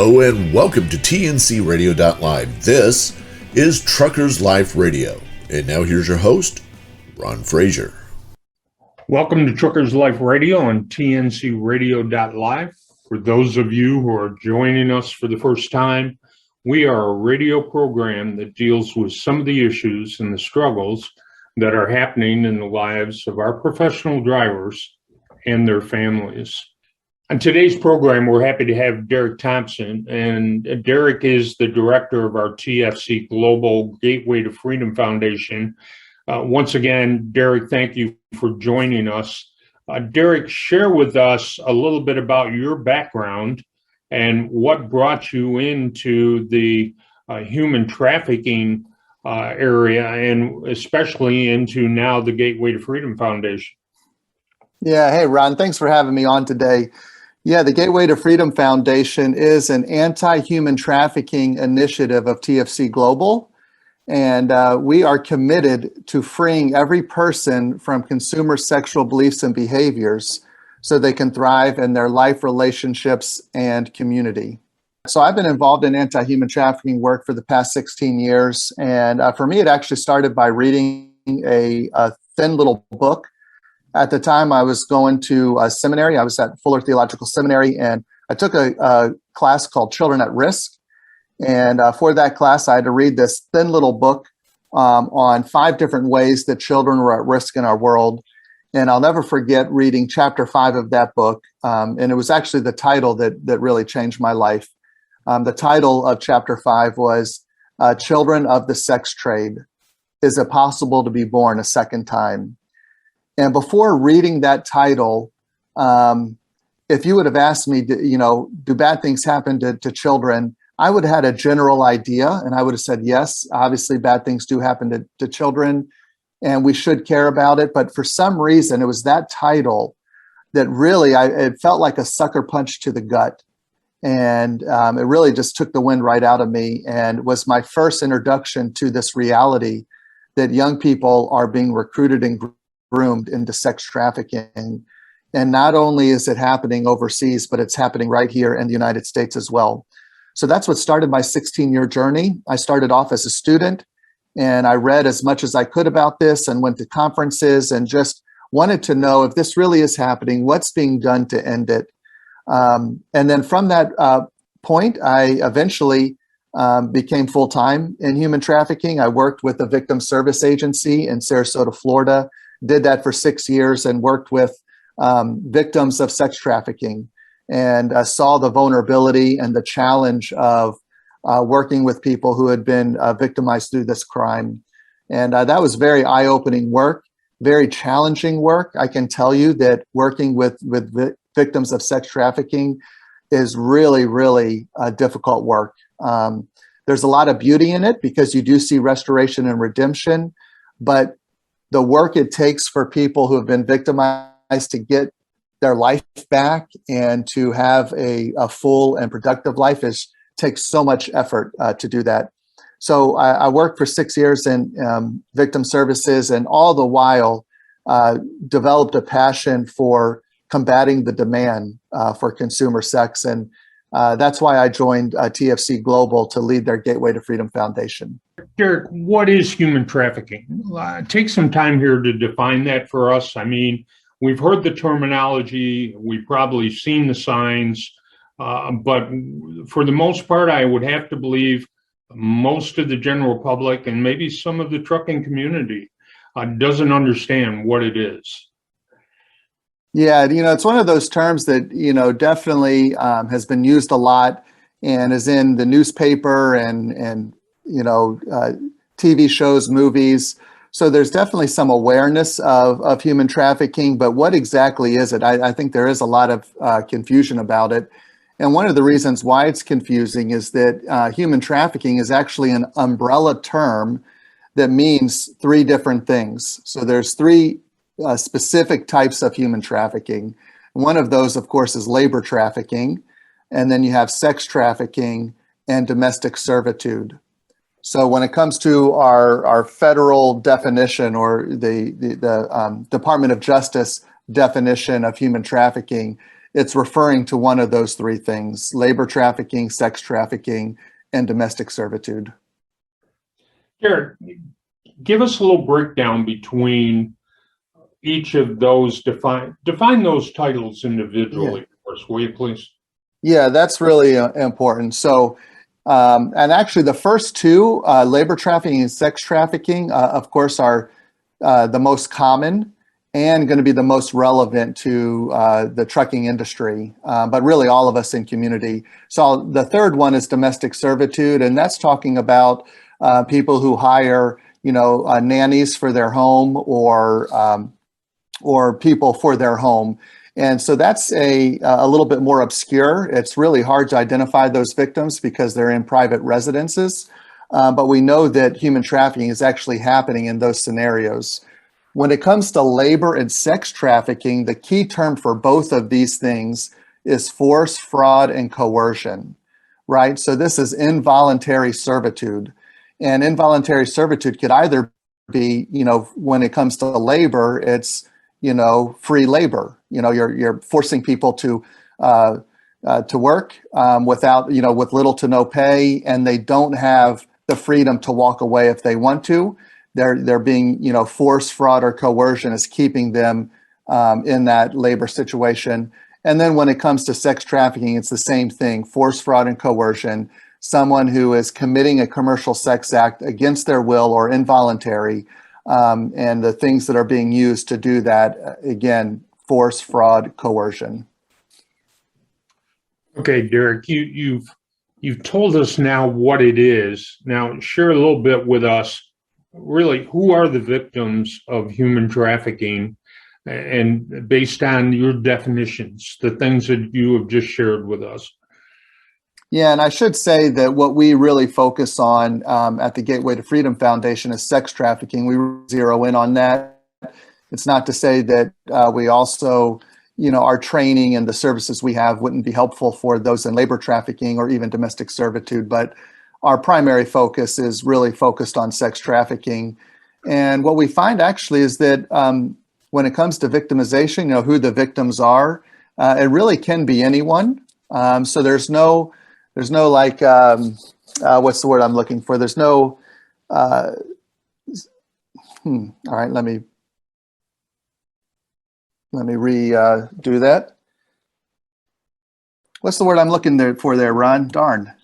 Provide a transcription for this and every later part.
Hello and welcome to TNCRadio.LIVE. This is Truckers Life Radio. And now here's your host, Ron Frazier. Welcome to Truckers Life Radio on TNCRadio.LIVE. For those of you who are joining us for the first time, we are a radio program that deals with some of the issues and the struggles that are happening in the lives of our professional drivers and their families. On today's program, we're happy to have Derek Thompson, and Derek is the director of our TFC Global Gateway to Freedom Foundation. Once again, Derek, thank you for joining us. Derek, share with us a little bit about your background and what brought you into the human trafficking area, and especially into now the Gateway to Freedom Foundation. Yeah, hey, Ron, thanks for having me on today. Yeah, the Gateway to Freedom Foundation is an anti-human trafficking initiative of TFC Global, and we are committed to freeing every person from consumer sexual beliefs and behaviors so they can thrive in their life, relationships, and community. So I've been involved in anti-human trafficking work for the past 16 years, and for me, it actually started by reading a thin little book. At the time, I was going to a seminary. I was at Fuller Theological Seminary, and I took a class called Children at Risk. And for that class, I had to read this thin little book on 5 different ways that children were at risk in our world. And I'll never forget reading chapter 5 of that book. And it was actually the title that really changed my life. The title of chapter 5 was Children of the Sex Trade. Is it possible to be born a second time? And before reading that title, if you would have asked me, do bad things happen to children? I would have had a general idea, and I would have said, yes, obviously bad things do happen to children, and we should care about it. But for some reason, it was that title that really, it felt like a sucker punch to the gut. And it really just took the wind right out of me, and was my first introduction to this reality that young people are being recruited and groomed into sex trafficking. And not only is it happening overseas, but it's happening right here in the United States as well. So that's what started my 16-year journey. I started off as a student, and I read as much as I could about this and went to conferences and just wanted to know if this really is happening, what's being done to end it. And then from that point, I eventually became full-time in human trafficking. I worked with a victim service agency in Sarasota, Florida, did that for 6 years and worked with victims of sex trafficking, and saw the vulnerability and the challenge of working with people who had been victimized through this crime. And that was very eye-opening work, very challenging work. I can tell you that working with victims of sex trafficking is really, really difficult work. There's a lot of beauty in it because you do see restoration and redemption, but the work it takes for people who have been victimized to get their life back and to have a full and productive life takes so much effort to do that. So I worked for 6 years in victim services, and all the while developed a passion for combating the demand for consumer sex. And that's why I joined TFC Global to lead their Gateway to Freedom Foundation. Derek, what is human trafficking? Take some time here to define that for us. I mean, we've heard the terminology, we've probably seen the signs, but for the most part, I would have to believe most of the general public and maybe some of the trucking community doesn't understand what it is. Yeah, it's one of those terms that, definitely has been used a lot and is in the newspaper and TV shows, movies. So there's definitely some awareness of human trafficking, but what exactly is it? I think there is a lot of confusion about it. And one of the reasons why it's confusing is that human trafficking is actually an umbrella term that means 3 different things. So there's 3 specific types of human trafficking. One of those, of course, is labor trafficking. And then you have sex trafficking and domestic servitude. So when it comes to our federal definition, or the Department of Justice definition of human trafficking, it's referring to one of those three things: labor trafficking, sex trafficking, and domestic servitude. Derek, give us a little breakdown between each of those. Define those titles individually for us, will you please? Yeah, that's really important. So, and actually the first two, labor trafficking and sex trafficking, of course, are the most common and going to be the most relevant to the trucking industry, but really all of us in community. So the third one is domestic servitude, and that's talking about people who hire, nannies for their home or people for their home. And so that's a little bit more obscure. It's really hard to identify those victims because they're in private residences. But we know that human trafficking is actually happening in those scenarios. When it comes to labor and sex trafficking, the key term for both of these things is force, fraud, and coercion, right? So this is involuntary servitude. And involuntary servitude could either be, when it comes to labor, it's, free labor. You're forcing people to work without, with little to no pay, and they don't have the freedom to walk away if they want to. They're being, force, fraud, or coercion is keeping them in that labor situation. And then when it comes to sex trafficking, it's the same thing: force, fraud, and coercion. Someone who is committing a commercial sex act against their will or involuntary, and the things that are being used to do that, again, force, fraud, coercion. Okay, Derek, you've told us now what it is. Now share a little bit with us. Really, who are the victims of human trafficking, and based on your definitions, the things that you have just shared with us? Yeah, and I should say that what we really focus on at the Gateway to Freedom Foundation is sex trafficking. We zero in on that. It's not to say that we also, our training and the services we have wouldn't be helpful for those in labor trafficking or even domestic servitude, but our primary focus is really focused on sex trafficking. And what we find actually is that when it comes to victimization, who the victims are, it really can be anyone. So there's no like, what's the word I'm looking for? There's no, all right, let me redo that. What's the word I'm looking for there, Ron? Darn.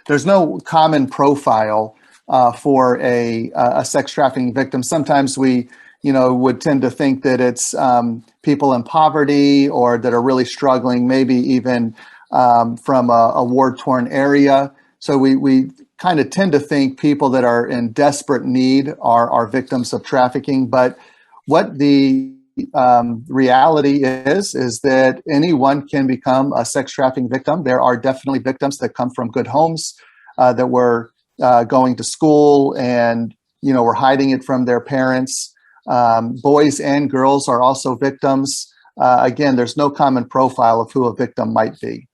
There's no common profile for a sex trafficking victim. Sometimes we, would tend to think that it's people in poverty or that are really struggling, maybe even from a war-torn area. So we kind of tend to think people that are in desperate need are victims of trafficking. But what the reality is that anyone can become a sex trafficking victim. There are definitely victims that come from good homes, that were going to school and, were hiding it from their parents. Boys and girls are also victims. Again, there's no common profile of who a victim might be.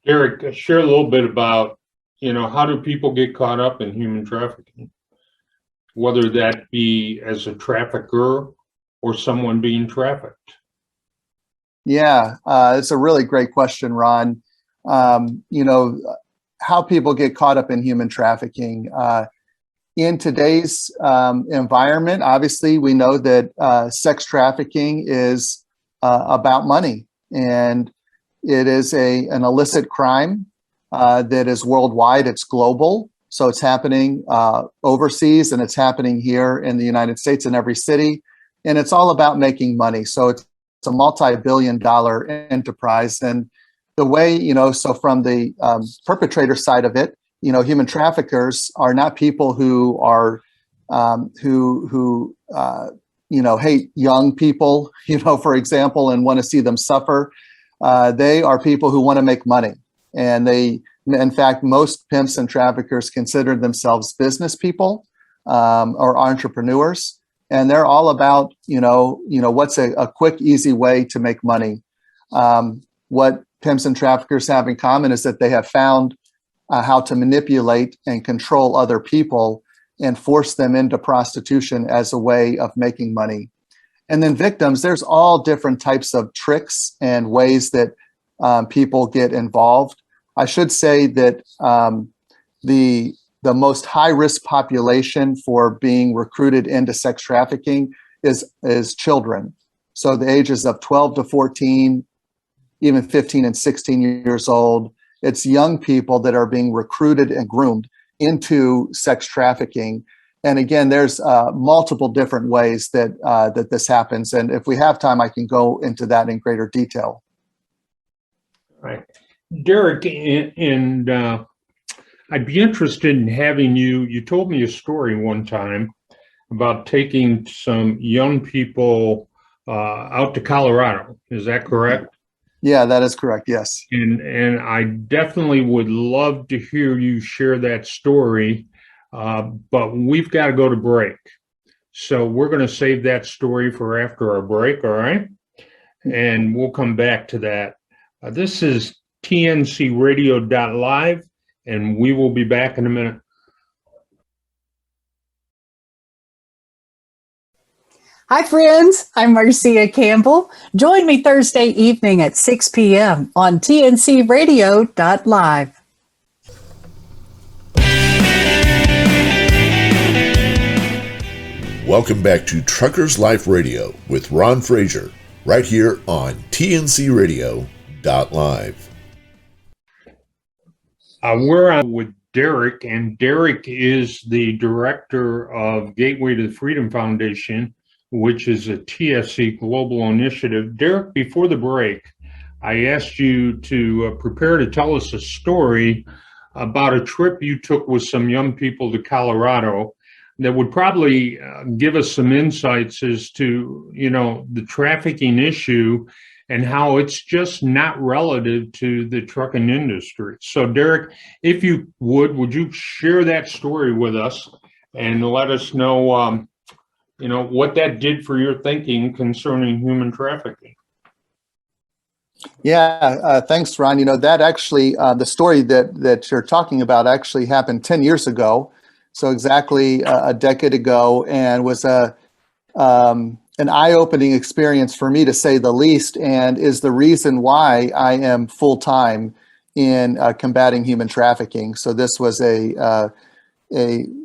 Derek, share a little bit about, how do people get caught up in human trafficking, whether that be as a trafficker or someone being trafficked? Yeah, it's a really great question, Ron. How people get caught up in human trafficking. In today's environment, obviously, we know that sex trafficking is about money, and it is an illicit crime that is worldwide. It's global, so it's happening overseas, and it's happening here in the United States in every city, and it's all about making money. So it's a multi-billion-dollar enterprise, and the way, so from the perpetrator side of it, human traffickers are not people who are who hate young people, for example, and want to see them suffer. They are people who want to make money, and in fact, most pimps and traffickers consider themselves business people or entrepreneurs, and they're all about what's a quick, easy way to make money. What pimps and traffickers have in common is that they have found how to manipulate and control other people and force them into prostitution as a way of making money. And then victims, there's all different types of tricks and ways that people get involved. I should say that the most high-risk population for being recruited into sex trafficking is children. So the ages of 12 to 14, even 15 and 16 years old. It's young people that are being recruited and groomed into sex trafficking. And again, there's multiple different ways that this happens. And if we have time, I can go into that in greater detail. Right. Derek, and I'd be interested in having you told me a story one time about taking some young people out to Colorado. Is that correct? Yeah, that is correct. Yes. And I definitely would love to hear you share that story, but we've got to go to break. So we're going to save that story for after our break, all right? And we'll come back to that. This is TNCRadio.LIVE, and we will be back in a minute. Hi, friends. I'm Marcia Campbell. Join me Thursday evening at 6 p.m. on TNCRadio.LIVE. Welcome back to Truckers Life Radio with Ron Frazier, right here on TNCRadio.LIVE. We're on with Derek, and Derek is the director of Gateway to the Freedom Foundation, which is a TFC Global initiative. Derek, before the break, I asked you to prepare to tell us a story about a trip you took with some young people to Colorado that would probably give us some insights as to, the trafficking issue and how it's just not relative to the trucking industry. So, Derek, if you would you share that story with us and let us know what that did for your thinking concerning human trafficking? Yeah, thanks, Ron. That actually, the story that you're talking about actually happened 10 years ago. So exactly a decade ago, and was an eye-opening experience for me, to say the least, and is the reason why I am full-time in combating human trafficking. So this was a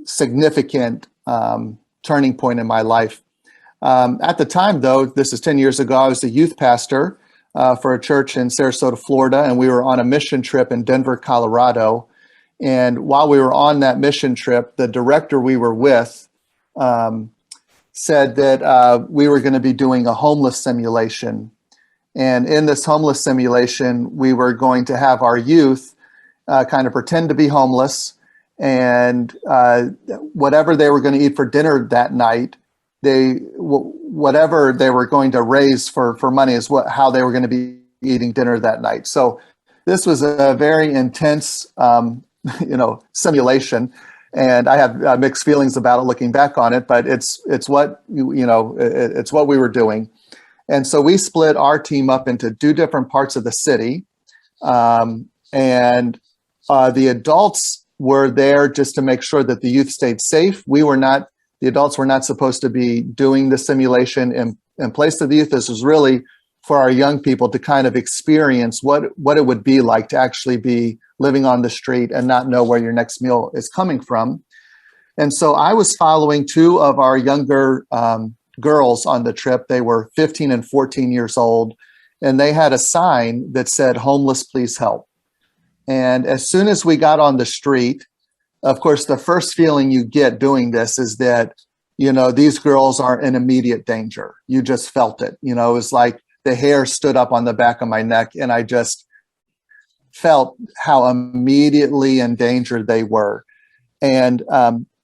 significant turning point in my life. At the time, though, this is 10 years ago, I was a youth pastor for a church in Sarasota, Florida, and we were on a mission trip in Denver, Colorado. And while we were on that mission trip, the director we were with said that we were going to be doing a homeless simulation. And in this homeless simulation, we were going to have our youth kind of pretend to be homeless, and whatever they were going to eat for dinner that night, whatever they were going to raise for money is how they were going to be eating dinner that night. So this was a very intense simulation, and I have mixed feelings about it looking back on it, but it's what it's what we were doing. And so we split our team up into two different parts of the city, and the adults were there just to make sure that the youth stayed safe. The adults were not supposed to be doing the simulation in place of the youth. This was really for our young people to kind of experience what it would be like to actually be living on the street and not know where your next meal is coming from. And so I was following two of our younger girls on the trip. They were 15 and 14 years old, and they had a sign that said, "Homeless, please help." And as soon as we got on the street, of course, the first feeling you get doing this is that, these girls are in immediate danger. You just felt it. It was like the hair stood up on the back of my neck, and I just felt how immediately in danger they were. And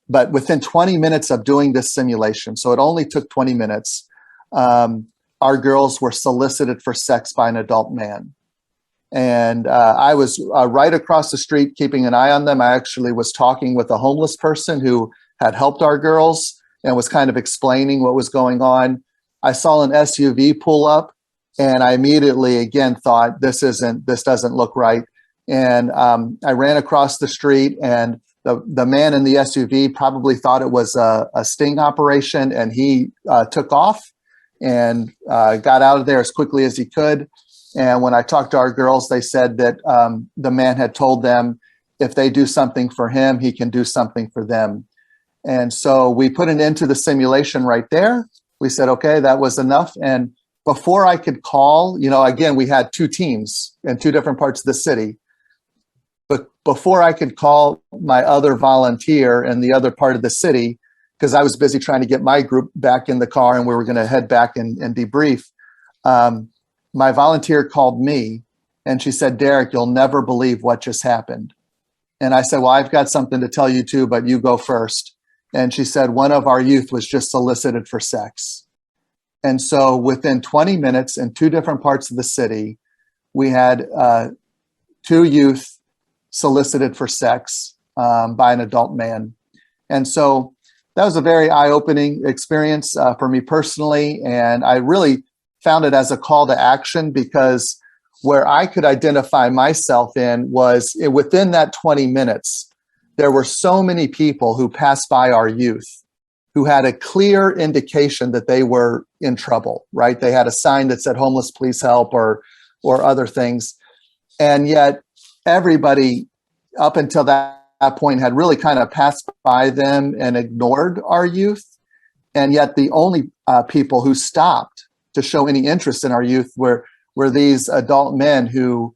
but within 20 minutes of doing this simulation, so it only took 20 minutes, our girls were solicited for sex by an adult man. And I was right across the street keeping an eye on them. I actually was talking with a homeless person who had helped our girls and was kind of explaining what was going on. I saw an SUV pull up, and I immediately again thought, this doesn't look right. And I ran across the street, and the man in the SUV probably thought it was a sting operation, and he took off. and got out of there as quickly as he could. And when I talked to our girls, they said that the man had told them if they do something for him, he can do something for them. And so we put an end to the simulation right there. We said, okay, that was enough. And before I could call, again, we had two teams in two different parts of the city. But before I could call my other volunteer in the other part of the city, because I was busy trying to get my group back in the car and we were going to head back and debrief, my volunteer called me and she said, Derek, you'll never believe what just happened. And I said, well, I've got something to tell you too, but you go first. And she said, one of our youth was just solicited for sex. And so within 20 minutes in two different parts of the city, we had two youth solicited for sex by an adult man. And so that was a very eye-opening experience for me personally. And I really found it as a call to action, because where I could identify myself in was within that 20 minutes, there were so many people who passed by our youth who had a clear indication that they were in trouble, right? They had a sign that said homeless, please help, or other things. And yet everybody up until that point had really kind of passed by them and ignored our youth. And yet the only people who stopped to show any interest in our youth were these adult men who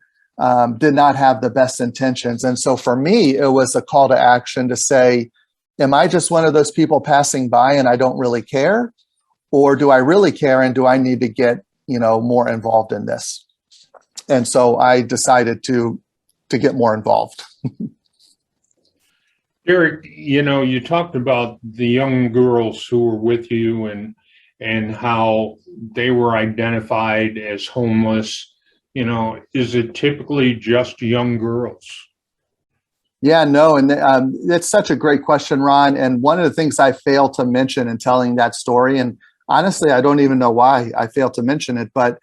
did not have the best intentions. And so for me, it was a call to action to say, am I just one of those people passing by and I don't really care? Or do I really care, and do I need to get, more involved in this? And so I decided to get more involved. Derek, you talked about the young girls who were with you and how they were identified as homeless. Is it typically just young girls? Yeah, no, and it's such a great question, Ron. And one of the things I failed to mention in telling that story, and honestly, I don't even know why I failed to mention it, but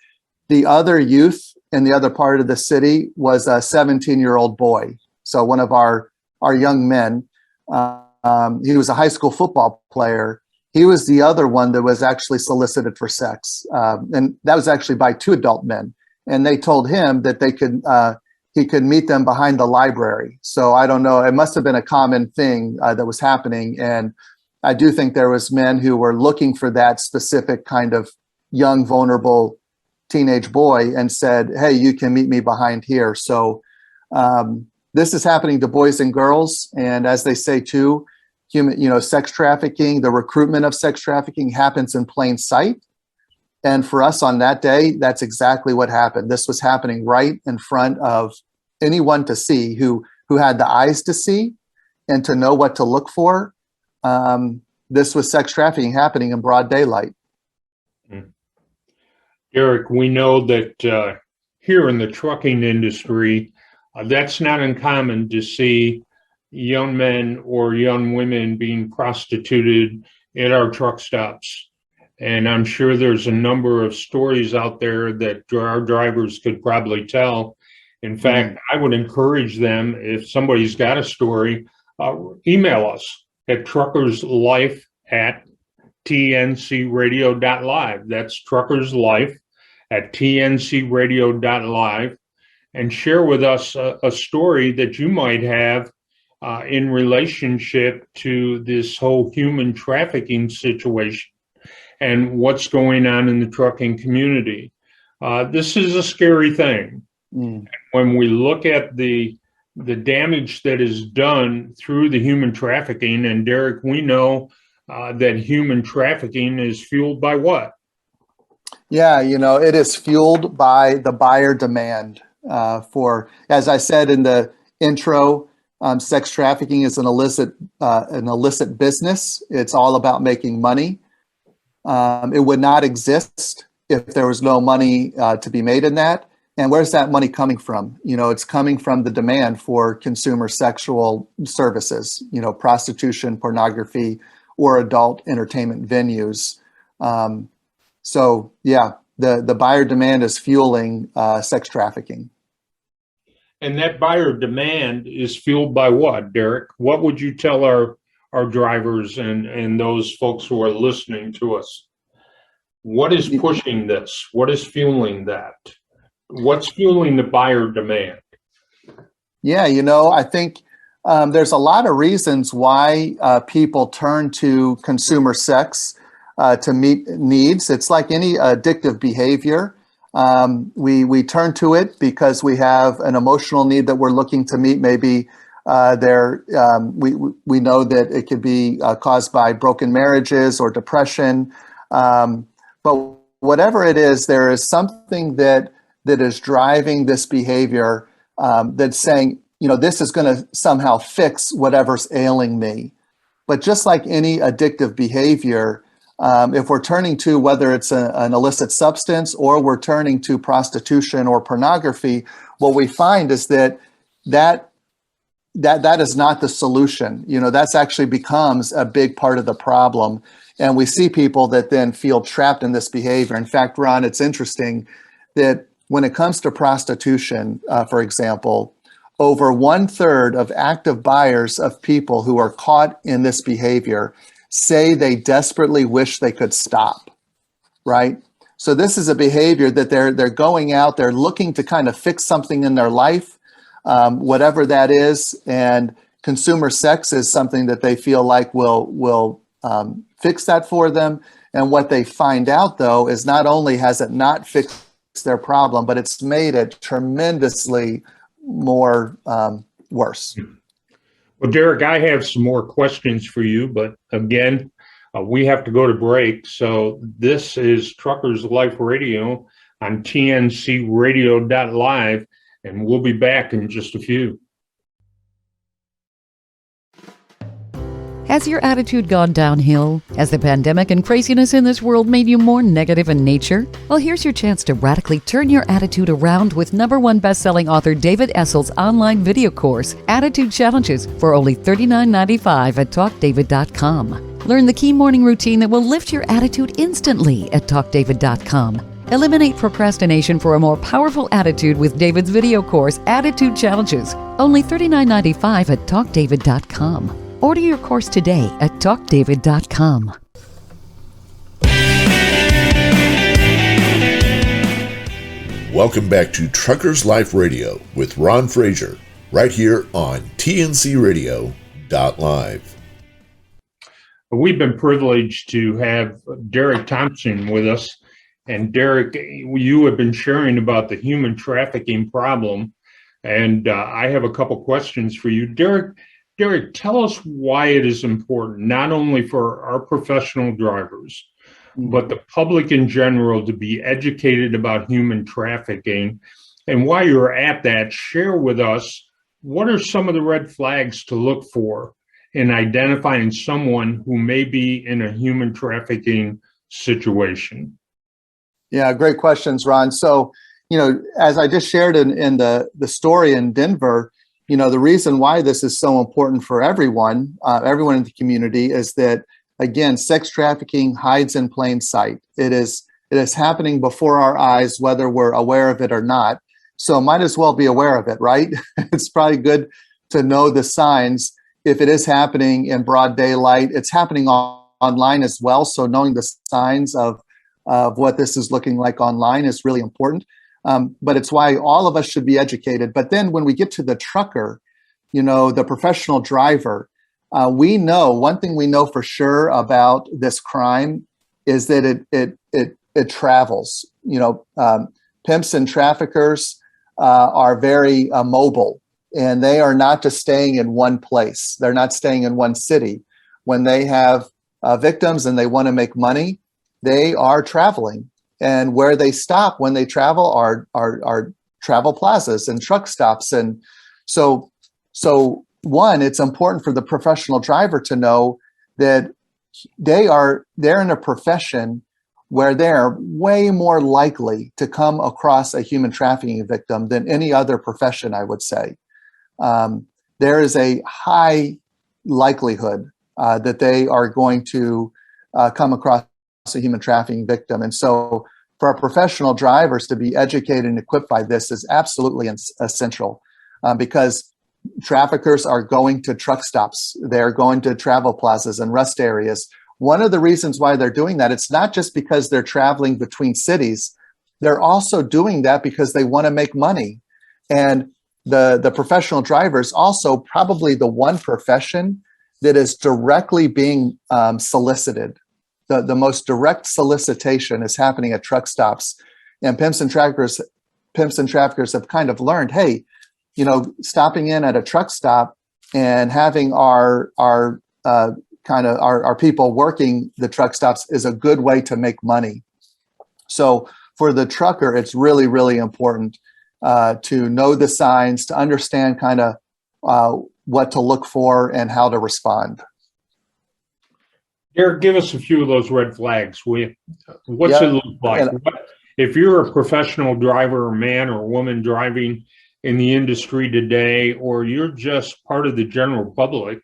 the other youth in the other part of the city was a 17-year-old boy. So one of our young men, he was a high school football player. He was the other one that was actually solicited for sex. And that was actually by two adult men. And they told him that he could meet them behind the library. So I don't know, it must have been a common thing that was happening. And I do think there was men who were looking for that specific kind of young, vulnerable teenage boy and said, hey, you can meet me behind here. So this is happening to boys and girls. And as they say too, sex trafficking, the recruitment of sex trafficking happens in plain sight. And for us on that day, that's exactly what happened. This was happening right in front of anyone to see who had the eyes to see and to know what to look for. This was sex trafficking happening in broad daylight. Derek, we know that here in the trucking industry, that's not uncommon to see young men or young women being prostituted at our truck stops. And I'm sure there's a number of stories out there that our drivers could probably tell. In fact, I would encourage them, if somebody's got a story, email us at truckerslife@TNCRadio.live. That's truckerslife@TNCRadio.live, and share with us a story that you might have in relationship to this whole human trafficking situation and what's going on in the trucking community. This is a scary thing. When we look at the damage that is done through the human trafficking, and Derek, we know that human trafficking is fueled by what? Yeah, it is fueled by the buyer demand for, as I said in the intro, sex trafficking is an illicit business. It's all about making money. It would not exist if there was no money to be made in that. And where's that money coming from? It's coming from the demand for consumer sexual services, prostitution, pornography, or adult entertainment venues. So yeah, the buyer demand is fueling sex trafficking. And that buyer demand is fueled by what, Derek? What would you tell our drivers and those folks who are listening to us? What is pushing this? What is fueling that? What's fueling the buyer demand? Yeah, I think there's a lot of reasons why people turn to consumer sex to meet needs. It's like any addictive behavior. We turn to it because we have an emotional need that we're looking to meet. Maybe we know that it could be caused by broken marriages or depression. But whatever it is, there is something that is driving this behavior that's saying, this is going to somehow fix whatever's ailing me. But just like any addictive behavior, if we're turning to whether it's an illicit substance or we're turning to prostitution or pornography, what we find is that is not the solution. That's actually becomes a big part of the problem. And we see people that then feel trapped in this behavior. In fact, Ron, it's interesting that when it comes to prostitution, for example, over 1/3 of active buyers of people who are caught in this behavior say they desperately wish they could stop, right? So this is a behavior that they're going out, they're looking to kind of fix something in their life, whatever that is, and consumer sex is something that they feel like will fix that for them. And what they find out, though, is not only has it not fixed their problem, but it's made it tremendously more worse. Well, Derek, I have some more questions for you, but again, we have to go to break. So this is Truckers Life Radio on TNCRadio.LIVE, and we'll be back in just a few. Has your attitude gone downhill? Has the pandemic and craziness in this world made you more negative in nature? Well, here's your chance to radically turn your attitude around with #1 best-selling author David Essel's online video course, Attitude Challenges, for only $39.95 at TalkDavid.com. Learn the key morning routine that will lift your attitude instantly at TalkDavid.com. Eliminate procrastination for a more powerful attitude with David's video course, Attitude Challenges, only $39.95 at TalkDavid.com. Order your course today at TalkDavid.com. Welcome back to Truckers Life Radio with Ron Frazier, right here on TNCRadio.LIVE. We've been privileged to have Derek Thompson with us. And Derek, you have been sharing about the human trafficking problem. And I have a couple questions for you. Derek, tell us why it is important, not only for our professional drivers, but the public in general, to be educated about human trafficking. And while you're at that, share with us, what are some of the red flags to look for in identifying someone who may be in a human trafficking situation? Yeah, great questions, Ron. So, as I just shared in the story in Denver, the reason why this is so important for everyone in the community is that, again, sex trafficking hides in plain sight. It is happening before our eyes, whether we're aware of it or not. So might as well be aware of it, right? It's probably good to know the signs. If it is happening in broad daylight, it's happening online as well. So knowing the signs of what this is looking like online is really important. But it's why all of us should be educated. But then when we get to the trucker, the professional driver, we know one thing we know for sure about this crime is that it travels. Pimps and traffickers are very mobile, and they are not just staying in one place. They're not staying in one city. When they have victims and they want to make money, they are traveling. And where they stop when they travel are travel plazas and truck stops. And so one, it's important for the professional driver to know that they're in a profession where they're way more likely to come across a human trafficking victim than any other profession, I would say. There is a high likelihood that they are going to come across a human trafficking victim. And so for our professional drivers to be educated and equipped by this is absolutely essential, because traffickers are going to truck stops. They're going to travel plazas and rest areas one of the reasons why they're doing that, it's not just because they're traveling between cities. They're also doing that because they want to make money. And the professional drivers also probably the one profession that is directly being solicited. The most direct solicitation is happening at truck stops. And pimps and traffickers have kind of learned, hey, stopping in at a truck stop and having our people working the truck stops is a good way to make money. So for the trucker, it's really, really important to know the signs, to understand what to look for and how to respond. Derek, give us a few of those red flags. What's it look like? If you're a professional driver, a man or woman driving in the industry today, or you're just part of the general public,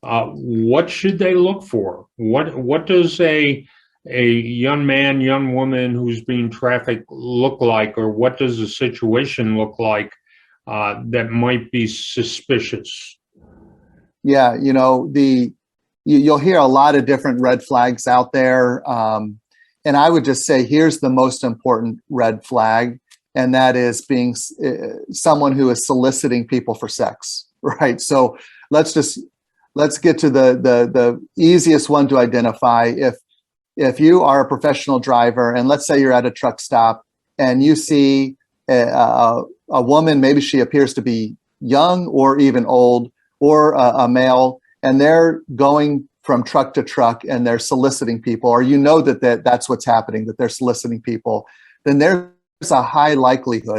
what should they look for? What does a young man, young woman who's being trafficked look like, or what does the situation look like that might be suspicious? Yeah, you'll hear a lot of different red flags out there. And I would just say, here's the most important red flag, and that is being someone who is soliciting people for sex, right? So let's get to the easiest one to identify. If you are a professional driver, and let's say you're at a truck stop and you see a woman, maybe she appears to be young or even old, or a male, and they're going from truck to truck and they're soliciting people, or that's what's happening, that they're soliciting people, then there's a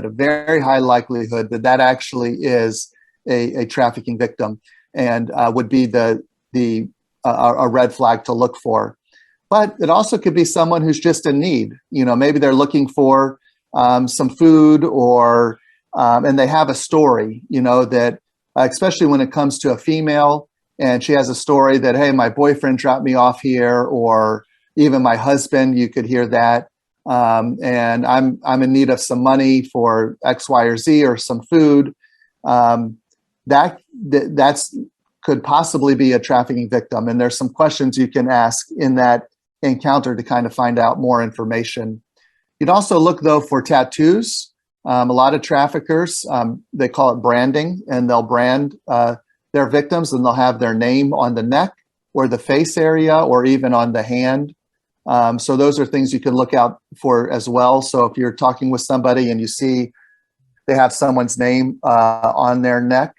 very high likelihood that actually is a trafficking victim, and would be a red flag to look for. But it also could be someone who's just in need. Maybe they're looking for some food, or and they have a story, that especially when it comes to a female, and she has a story that, hey, my boyfriend dropped me off here, or even my husband, you could hear that. And I'm in need of some money for X, Y, or Z, or some food. That's could possibly be a trafficking victim. And there's some questions you can ask in that encounter to kind of find out more information. You'd also look, though, for tattoos. A lot of traffickers, they call it branding, and they'll brand their victims, and they'll have their name on the neck or the face area, or even on the hand. So those are things you can look out for as well. So if you're talking with somebody and you see they have someone's name on their neck,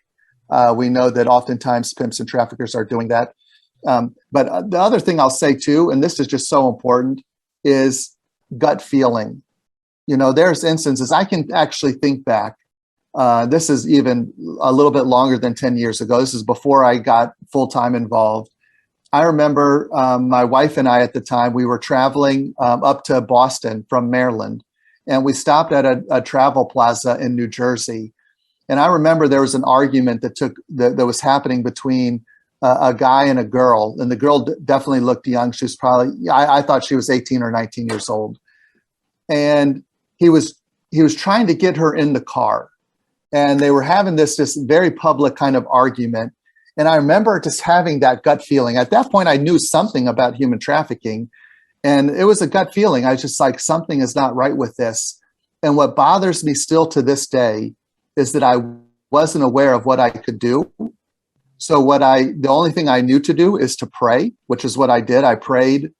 we know that oftentimes pimps and traffickers are doing that. But the other thing I'll say too, and this is just so important, is gut feeling. There's instances, I can actually think back. This is even a little bit longer than 10 years ago. This is before I got full-time involved. I remember my wife and I at the time, we were traveling up to Boston from Maryland, and we stopped at a travel plaza in New Jersey. And I remember there was an argument that was happening between a guy and a girl, and the girl definitely looked young. She was probably, I thought she was 18 or 19 years old. And he was trying to get her in the car, and they were having this very public kind of argument. And I remember just having that gut feeling. At that point, I knew something about human trafficking, and it was a gut feeling. I was just like, something is not right with this. And what bothers me still to this day is that I wasn't aware of what I could do. So the only thing I knew to do is to pray, which is what I did. I prayed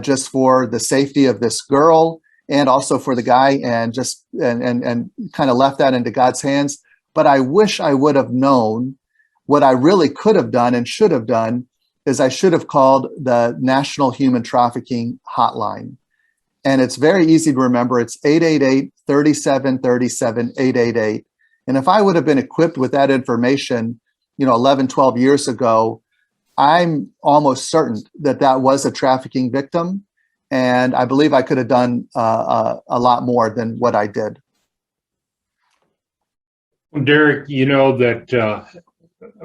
just for the safety of this girl and also for the guy, and just and kind of left that into God's hands. But I wish I would have known. What I really could have done and should have done is I should have called the National Human Trafficking Hotline. And it's very easy to remember. It's 888-3737-888. And if I would have been equipped with that information, 11, 12 years ago, I'm almost certain that was a trafficking victim. And I believe I could have done a lot more than what I did. Derek, that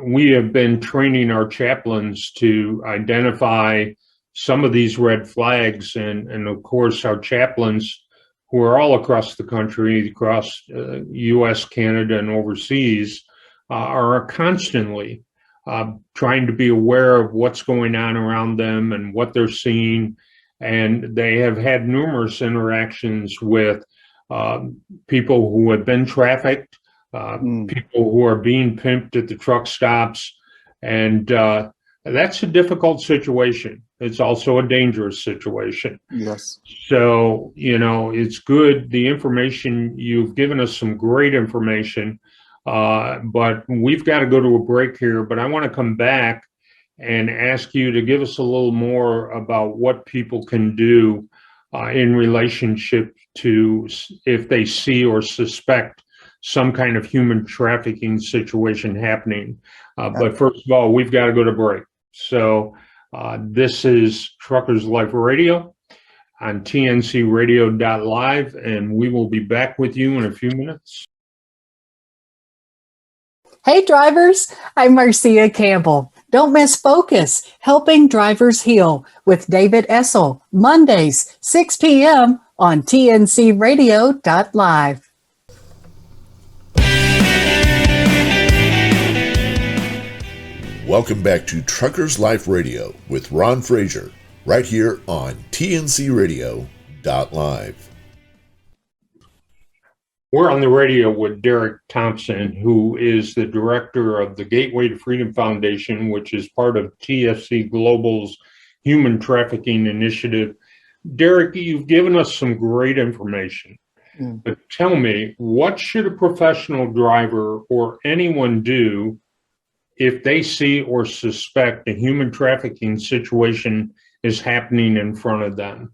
we have been training our chaplains to identify some of these red flags, and of course our chaplains, who are all across the country, across U.S., Canada, and overseas, are constantly trying to be aware of what's going on around them and what they're seeing. And they have had numerous interactions with people who have been trafficked, people who are being pimped at the truck stops. And that's a difficult situation. It's also a dangerous situation. Yes. So, it's good. The information you've given us, some great information, but we've got to go to a break here. But I want to come back and ask you to give us a little more about what people can do in relationship to if they see or suspect some kind of human trafficking situation happening. But first of all, we've got to go to break. So this is Truckers Life Radio on TNCRadio.LIVE, and we will be back with you in a few minutes. Hey drivers, I'm Marcia Campbell. Don't miss Focus, Helping Drivers Heal with David Essel, Mondays, 6 p.m. on TNCRadio.LIVE. Welcome back to Truckers Life Radio with Ron Frazier, right here on TNCRadio.LIVE. We're on the radio with Derek Thompson, who is the director of the Gateway to Freedom Foundation, which is part of TFC Global's Human Trafficking Initiative. Derek, you've given us some great information, but tell me, what should a professional driver or anyone do if they see or suspect a human trafficking situation is happening in front of them?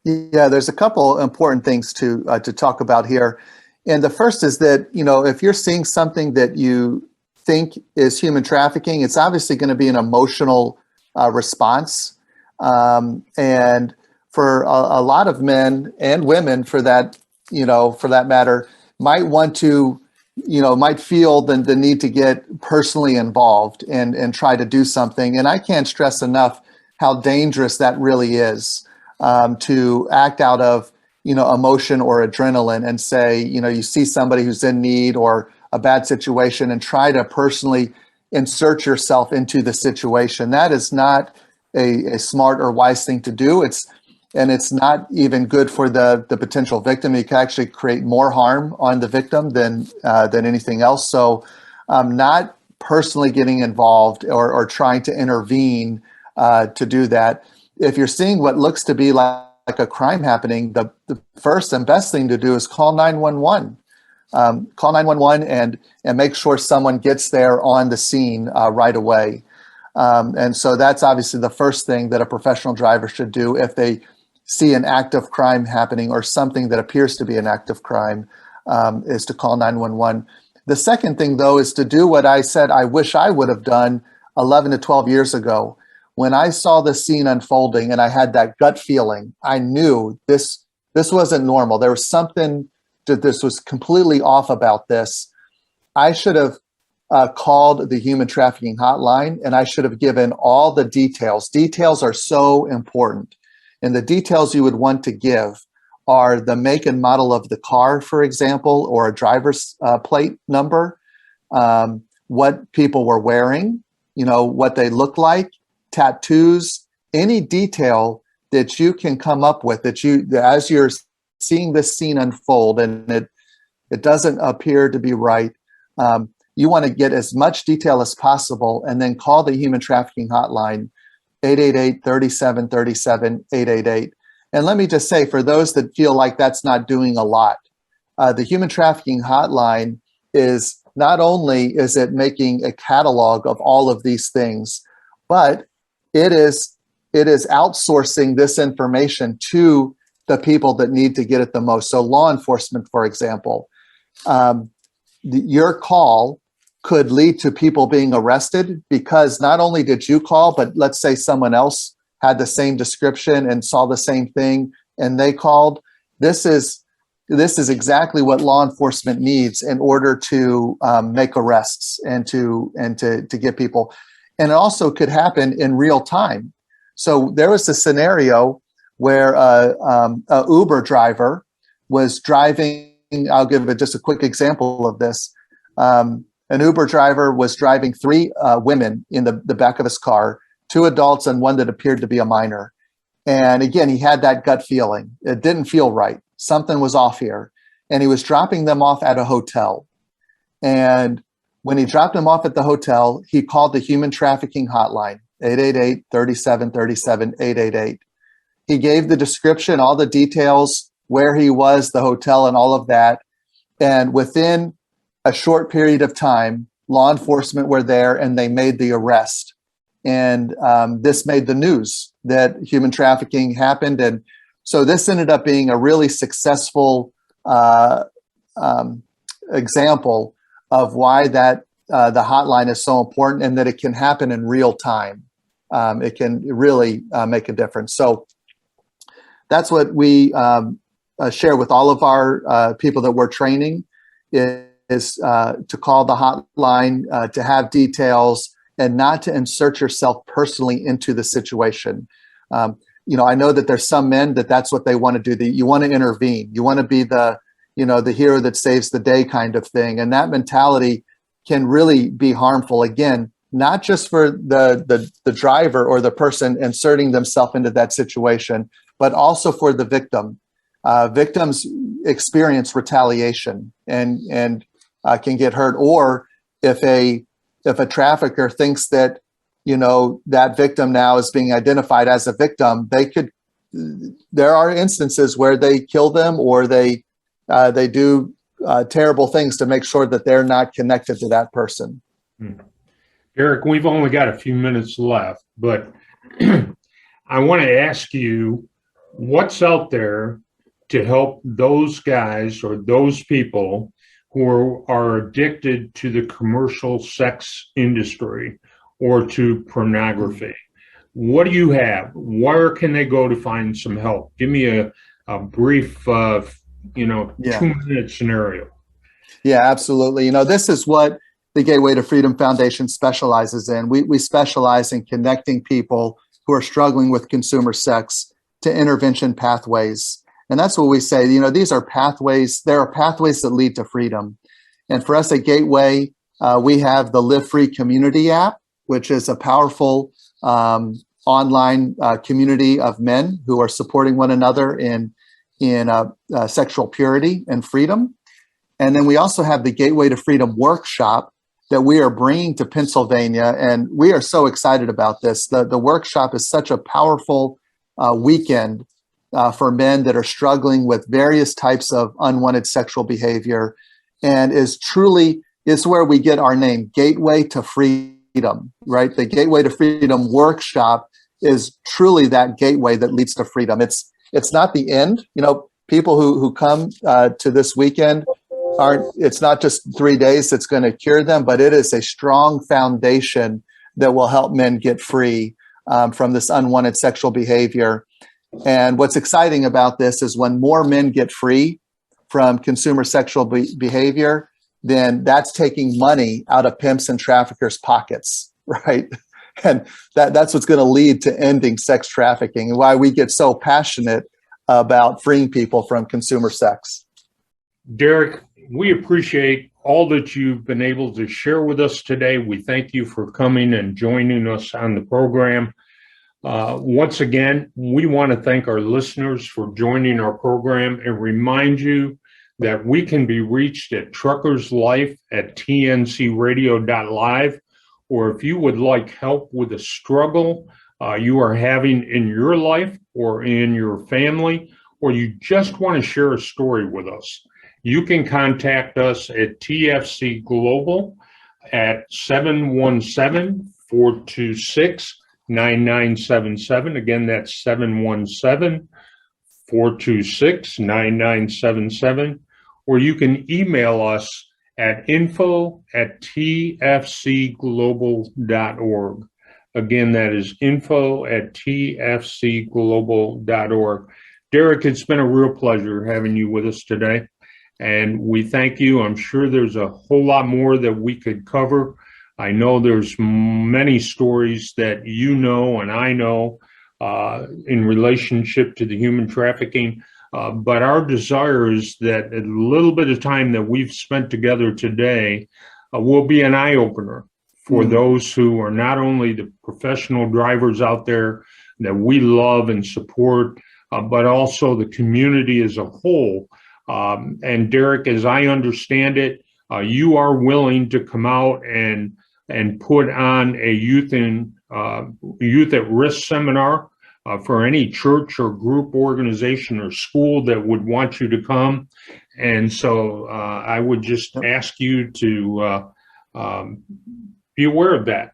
Yeah, there's a couple important things to talk about here. And the first is that, if you're seeing something that you think is human trafficking, it's obviously going to be an emotional response. And for a lot of men and women, for that matter, might want to, might feel the need to get personally involved and try to do something. And I can't stress enough how dangerous that really is. To act out of, emotion or adrenaline and say, you see somebody who's in need or a bad situation and try to personally insert yourself into the situation. That is not a smart or wise thing to do. It's not even good for the potential victim. It can actually create more harm on the victim than anything else. So not personally getting involved or trying to intervene to do that. If you're seeing what looks to be like a crime happening, the first and best thing to do is call 911. Call 911 and make sure someone gets there on the scene right away. And so that's obviously the first thing that a professional driver should do if they see an act of crime happening or something that appears to be an act of crime, is to call 911. The second thing, though, is to do what I said I wish I would have done 11 to 12 years ago. When I saw the scene unfolding and I had that gut feeling, I knew this wasn't normal. There was something that this was completely off about this. I should have called the human trafficking hotline, and I should have given all the details. Details are so important. And the details you would want to give are the make and model of the car, for example, or a driver's plate number, what people were wearing, what they look like, tattoos, any detail that you can come up with as you're seeing this scene unfold and it doesn't appear to be right. You want to get as much detail as possible and then call the human trafficking hotline, 888-3737-888. And let me just say, for those that feel like that's not doing a lot, the human trafficking hotline is not only is it making a catalog of all of these things, but it is outsourcing this information to the people that need to get it the most. So law enforcement, for example, your call could lead to people being arrested because not only did you call, but let's say someone else had the same description and saw the same thing and they called. This is exactly what law enforcement needs in order to make arrests and to get people. And it also could happen in real time. So there was a scenario where a Uber driver was driving. I'll give just a quick example of this. an Uber driver was driving three women in the back of his car, two adults and one that appeared to be a minor. And again, he had that gut feeling. It didn't feel right. Something was off here. And he was dropping them off at a hotel. And when he dropped them off at the hotel, he called the human trafficking hotline, 888-3737-888. He gave the description, all the details, where he was, the hotel, and all of that. And within a short period of time, law enforcement were there and they made the arrest. And this made the news that human trafficking happened. And so this ended up being a really successful example of why that the hotline is so important and that it can happen in real time. It can really make a difference. So that's what we share with all of our people that we're training is to call the hotline, to have details, and not to insert yourself personally into the situation. I know that there's some men that's what they want to do. You want to intervene. You want to be the hero that saves the day kind of thing. And that mentality can really be harmful. Again, not just for the driver or the person inserting themselves into that situation, but also for the victim. Victims experience retaliation and can get hurt. Or if a trafficker thinks that, that victim now is being identified as a victim, there are instances where they kill them or they do terrible things to make sure that they're not connected to that person. Eric, we've only got a few minutes left, but I want to ask you what's out there to help those guys or those people who are addicted to the commercial sex industry or to pornography. What do you have? Where can they go to find some help? Give me a brief, 2-minute scenario. Yeah, absolutely. This is what the Gateway to Freedom Foundation specializes in. We specialize in connecting people who are struggling with consumer sex to intervention pathways. And that's what we say, these are pathways. There are pathways that lead to freedom. And for us at Gateway, we have the Live Free Community app, which is a powerful online community of men who are supporting one another in sexual purity and freedom. And then we also have the Gateway to Freedom workshop that we are bringing to Pennsylvania. And we are so excited about this. The workshop is such a powerful weekend for men that are struggling with various types of unwanted sexual behavior, and is where we get our name, Gateway to Freedom, right? The Gateway to Freedom workshop is truly that gateway that leads to freedom. It's not the end. People who come to this weekend it's not just 3 days that's going to cure them, but it is a strong foundation that will help men get free from this unwanted sexual behavior. And what's exciting about this is when more men get free from consumer sexual behavior, then that's taking money out of pimps and traffickers' pockets, right? And that's what's going to lead to ending sex trafficking, and why we get so passionate about freeing people from consumer sex. Derek, we appreciate all that you've been able to share with us today. We thank you for coming and joining us on the program. Once again, we want to thank our listeners for joining our program and remind you that we can be reached at Truckers Life at TNCRadio.LIVE, or if you would like help with a struggle you are having in your life or in your family, or you just want to share a story with us, you can contact us at TFC Global at 717-426-9977. Again, that's 717-426-9977. Or you can email us at info@tfcglobal.org. Again, that is info@tfcglobal.org. Derek, it's been a real pleasure having you with us today, and we thank you. I'm sure there's a whole lot more that we could cover. I know there's many stories that you know and I know in relationship to the human trafficking, but our desire is that a little bit of time that we've spent together today will be an eye-opener for those who are not only the professional drivers out there that we love and support, but also the community as a whole. And Derek, as I understand it, you are willing to come out and put on a youth at risk seminar for any church or group, organization, or school that would want you to come. And so I would just ask you to be aware of that.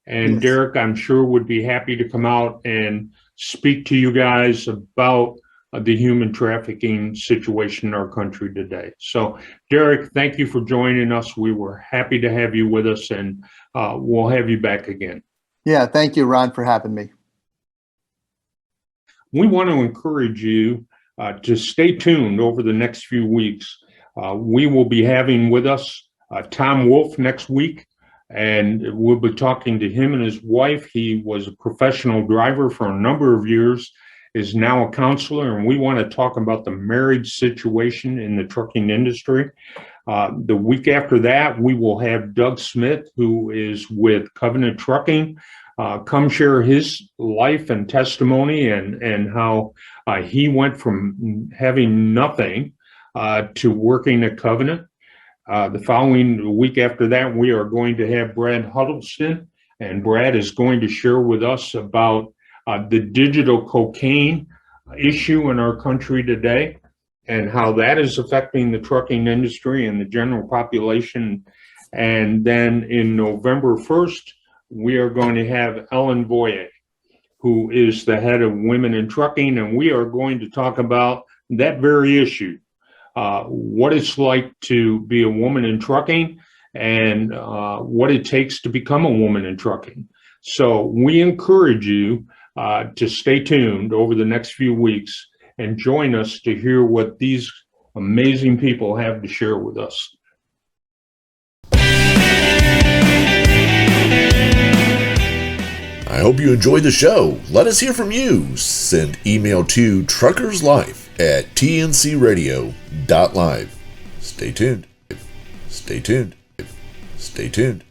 And Yes. Derek, I'm sure, would be happy to come out and speak to you guys about the human trafficking situation in our country today. So, Derek, thank you for joining us. We were happy to have you with us, and we'll have you back again. Yeah, thank you, Ron, for having me. We want to encourage you to stay tuned over the next few weeks. We will be having with us Tom Wolf next week, and we'll be talking to him and his wife. He was a professional driver for a number of years, is now a counselor, and we want to talk about the marriage situation in the trucking industry. The week after that, we will have Doug Smith, who is with Covenant Trucking, come share his life and testimony and how he went from having nothing to working at Covenant. The following week after that, we are going to have Brad Huddleston, and Brad is going to share with us about the digital cocaine issue in our country today and how that is affecting the trucking industry and the general population. And then in November 1st, we are going to have Ellen Voye, who is the head of Women in Trucking, and we are going to talk about that very issue. What it's like to be a woman in trucking and what it takes to become a woman in trucking. So we encourage you to stay tuned over the next few weeks and join us to hear what these amazing people have to share with us. I hope you enjoyed the show. Let us hear from you. Send email to truckerslife@TNCRadio.LIVE. Stay tuned. Stay tuned. Stay tuned.